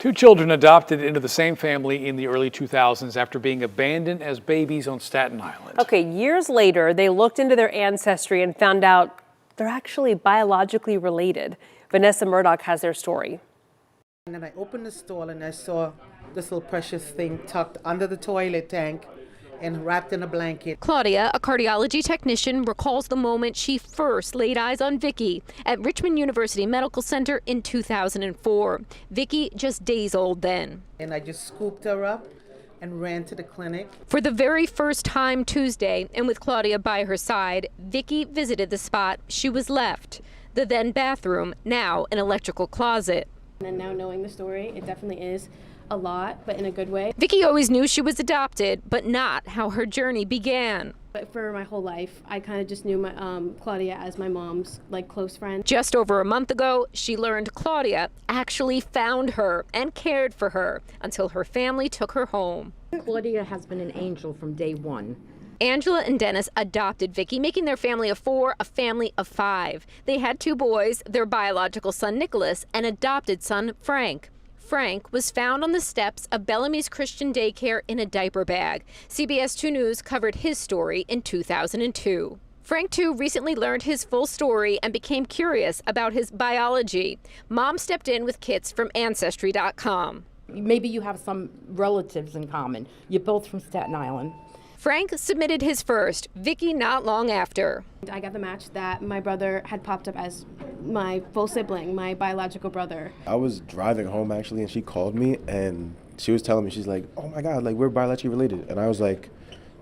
Two children adopted into the same family in the early 2000s after being abandoned as babies on Staten Island. Okay, years later, they looked into their ancestry and found out they're actually biologically related. Vanessa Murdoch has their story. And then I opened the stall and I saw this little precious thing tucked under the toilet tank and wrapped in a blanket. Claudia, a cardiology technician, recalls the moment she first laid eyes on Vicky at Richmond University Medical Center in 2004. Vicky just days old then. And I just scooped her up and ran to the clinic. For the very first time Tuesday, and with Claudia by her side, Vicky visited the spot she was left. The then bathroom, now an electrical closet. And now knowing the story, it definitely is a lot, but in a good way. Vicky always knew she was adopted, but not how her journey began. But for my whole life, I kind of just knew my Claudia as my mom's close friend. Just over a month ago, she learned Claudia actually found her and cared for her until her family took her home. Claudia has been an angel from day one. Angela and Dennis adopted Vicky, making their family of 4 a family of 5. They had 2 boys, their biological son Nicholas, and adopted son Frank. Frank was found on the steps of Bellamy's Christian Daycare in a diaper bag. CBS 2 News covered his story in 2002. Frank, too, recently learned his full story and became curious about his biology. Mom stepped in with kits from Ancestry.com. Maybe you have some relatives in common. You're both from Staten Island. Frank submitted his first, Vicky not long after. I got the match that my brother had popped up as my full sibling, my biological brother. I was driving home actually, and she called me and she was telling me, she's like, oh my God, we're biologically related. And I was like,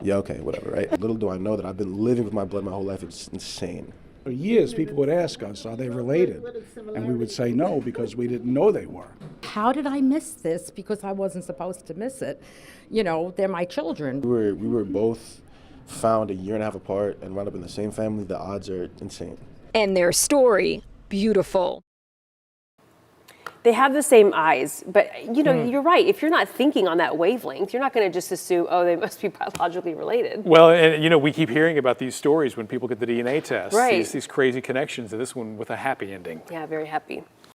yeah, okay, whatever, right? Little do I know that I've been living with my blood my whole life. It's insane. For years, people would ask us, are they related? And we would say no, because we didn't know they were. How did I miss this? Because I wasn't supposed to miss it. You know, they're my children. We were both found a year and a half apart and wound up in the same family. The odds are insane. And their story, beautiful. They have the same eyes, but you're right. If you're not thinking on that wavelength, you're not going to just assume, oh, they must be biologically related. Well, and we keep hearing about these stories when people get the DNA test. Right. These crazy connections, and this one with a happy ending. Yeah, very happy.